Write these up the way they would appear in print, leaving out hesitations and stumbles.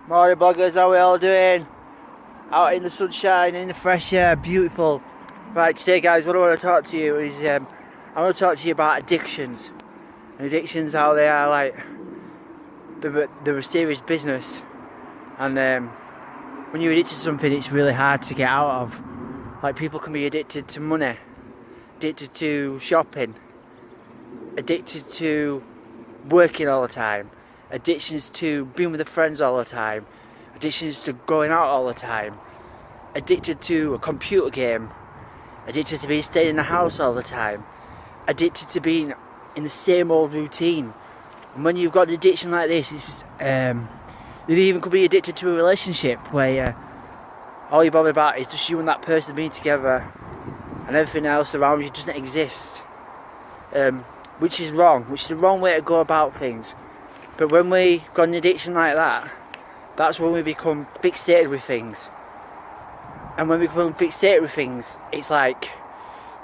Morning bloggers, how are we all doing? Out in the sunshine, in the fresh air, beautiful. Right, today guys, what I want to talk to you is, I want to talk to you about addictions. And addictions, how they are like, they're a serious business. And when you're addicted to something, it's really hard to get out of. Like, people can be addicted to money, addicted to shopping, addicted to working all the time, addictions to being with their friends all the time, addictions to going out all the time, addicted to a computer game, addicted to being staying in the house all the time, addicted to being in the same old routine. And when you've got an addiction like this, it's, you even could be addicted to a relationship where all you're bothered about is just you and that person being together and everything else around you doesn't exist. Which is wrong, which is the wrong way to go about things. But when we got an addiction like that, that's when we become fixated with things. And when we become fixated with things, it's like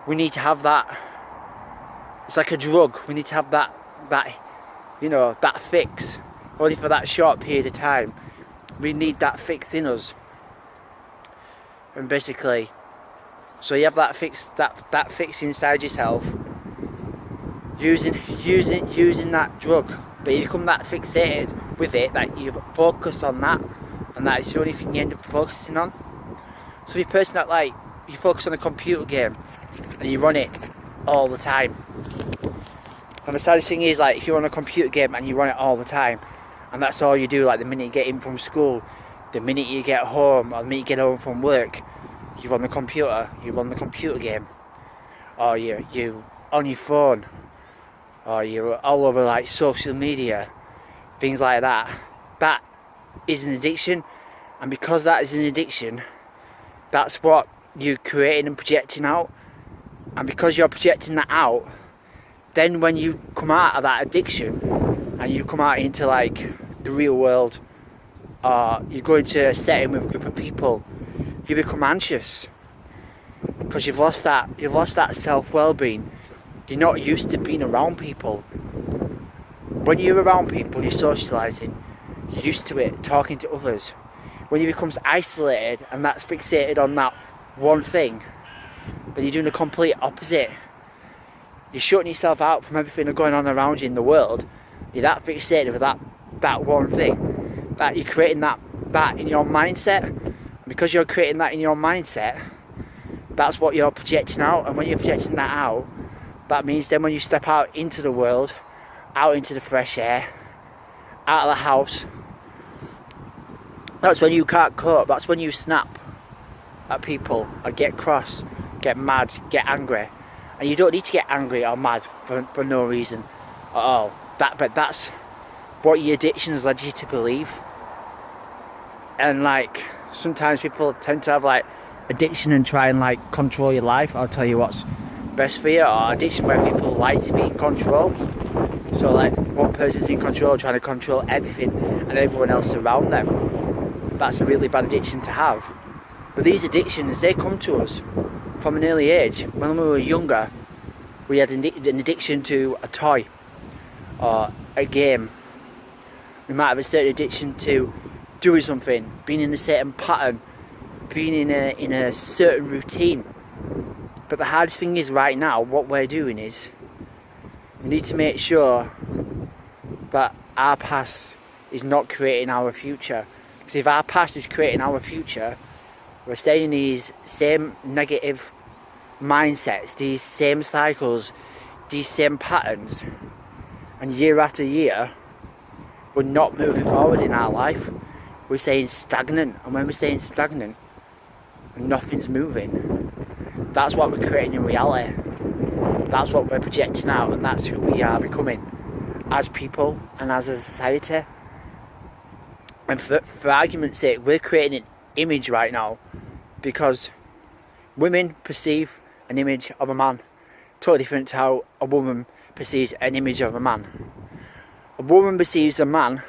we need to have that. It's like a drug. We need to have that fix, only for that short period of time. We need that fix in us. And basically, so you have that fix, that fix inside yourself, using that drug. But you become that fixated with it that you focus on that, and that is the only thing you end up focusing on. So if you're a person that, like, you focus on a computer game and you run it all the time. And the saddest thing is, like, if you're on a computer game and you run it all the time, and that's all you do, like the minute you get in from school, the minute you get home, or the minute you get home from work, you're on the computer, you run the computer game, or you on your phone, or you're all over like social media, things like that. That is an addiction, and because that is an addiction, that's what you're creating and projecting out. And because you're projecting that out, then when you come out of that addiction and you come out into like the real world, or you go into a setting with a group of people, you become anxious because you've lost that self-well-being. You're not used to being around people. When you're around people, you're socialising, you're used to it, talking to others. When you become isolated and that's fixated on that one thing, then you're doing the complete opposite. You're shutting yourself out from everything that's going on around you in the world. You're that fixated with that one thing, that you're creating that in your mindset. And because you're creating that in your mindset, that's what you're projecting out. And when you're projecting that out, that means then when you step out into the world, out into the fresh air, out of the house, that's when you can't cope. That's when you snap at people or get cross, get mad, get angry. And you don't need to get angry or mad for no reason at all. But that's what your addictions led you to believe. And like, sometimes people tend to have like addiction and try and like control your life. I'll tell you what's best for you. Or addiction where people like to be in control. So like, one person's in control, trying to control everything and everyone else around them. That's a really bad addiction to have. But these addictions, they come to us from an early age. When we were younger, we had an addiction to a toy or a game. We might have a certain addiction to doing something, being in a certain pattern, being in a certain routine. But the hardest thing is right now, what we're doing is we need to make sure that our past is not creating our future. Because if our past is creating our future, we're staying in these same negative mindsets, these same cycles, these same patterns, and year after year, we're not moving forward in our life. We're staying stagnant, and when we're staying stagnant, nothing's moving. That's what we're creating in reality. That's what we're projecting out, and that's who we are becoming as people and as a society. And for argument's sake, we're creating an image right now because women perceive an image of a man totally different to how a woman perceives an image of a man. A woman perceives a man,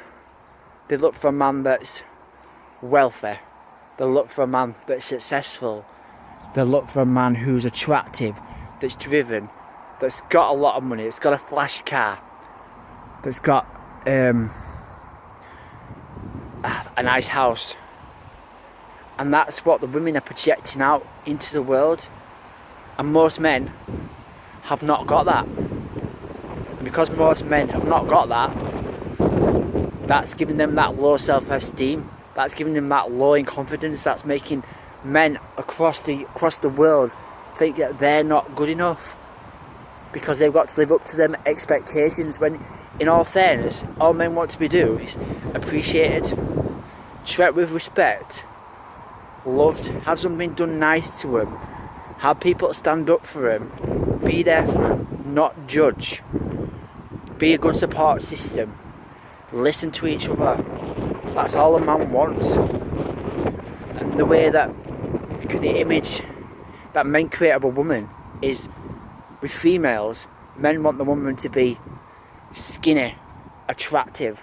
they look for a man that's wealthy, they look for a man that's successful, they look for a man who's attractive, that's driven, that's got a lot of money, that's got a flash car, that's got a nice house. And that's what the women are projecting out into the world. And most men have not got that. And because most men have not got that, that's giving them that low self-esteem. That's giving them that low in confidence. That's making men across the world think that they're not good enough because they've got to live up to them expectations, when in all fairness, all men want to be do is appreciated, treated with respect, loved, have something done nice to them, have people stand up for them, be there for them, not judge, be a good support system, listen to each other. That's all a man wants. And the way that the image that men create of a woman is, with females, men want the woman to be skinny, attractive,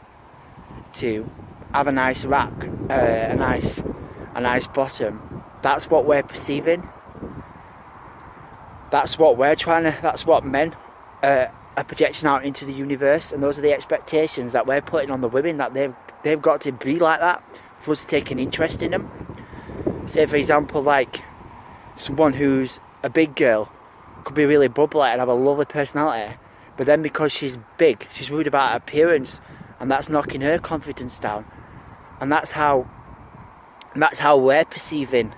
to have a nice rack, a nice bottom. That's what we're perceiving. That's what we're trying to. That's what men are projecting out into the universe, and those are the expectations that we're putting on the women, that they've got to be like that for us to take an interest in them. Say for example, like someone who's a big girl could be really bubbly and have a lovely personality, but then because she's big, she's worried about her appearance, and that's knocking her confidence down. And that's how we're perceiving.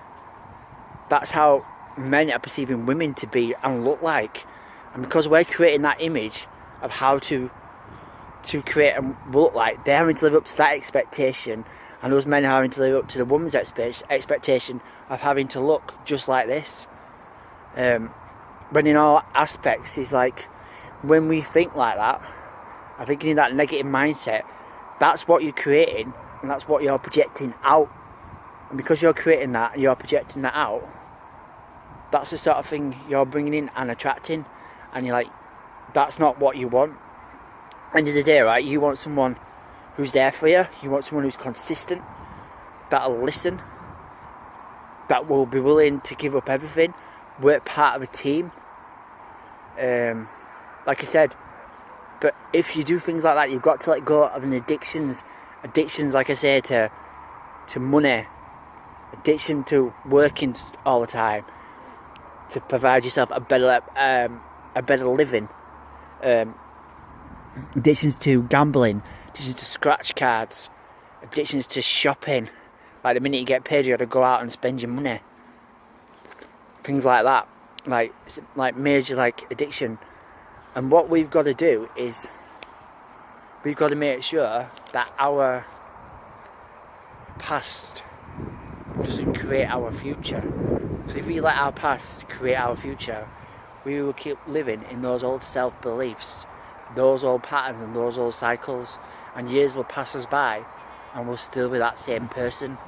That's how men are perceiving women to be and look like. And because we're creating that image of how to create and look like, they're having to live up to that expectation, and those men are having to live up to the woman's expectation of having to look just like this. When in all aspects, is like, when we think like that, I think in that negative mindset, that's what you're creating, and that's what you're projecting out. And because you're creating that and you're projecting that out, that's the sort of thing you're bringing in and attracting. And you're like, that's not what you want. End of the day, right, you want someone who's there for you. You want someone who's consistent, that'll listen, that will be willing to give up everything, work part of a team. Like I said, but if you do things like that, you've got to let go of an addictions, like I say, to money, addiction to working all the time, to provide yourself a better living, addictions to gambling, addictions to scratch cards, addictions to shopping. Like the minute you get paid, you got to go out and spend your money. Things like that, like major like addiction. And what we've got to do is we've got to make sure that our past doesn't create our future. So if we let our past create our future, we will keep living in those old self-beliefs, those old patterns and those old cycles, and years will pass us by and we'll still be that same person.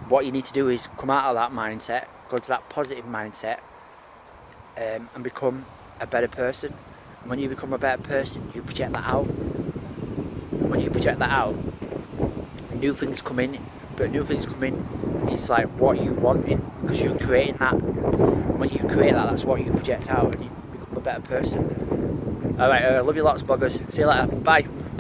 What you need to do is come out of that mindset, go to that positive mindset, and become a better person. And when you become a better person, you project that out. And when you project that out, new things come in. But new things come in is like what you want in, because you're creating that. And when you create that, that's what you project out, and you become a better person. Alright, love you lots, bloggers. See you later. Bye.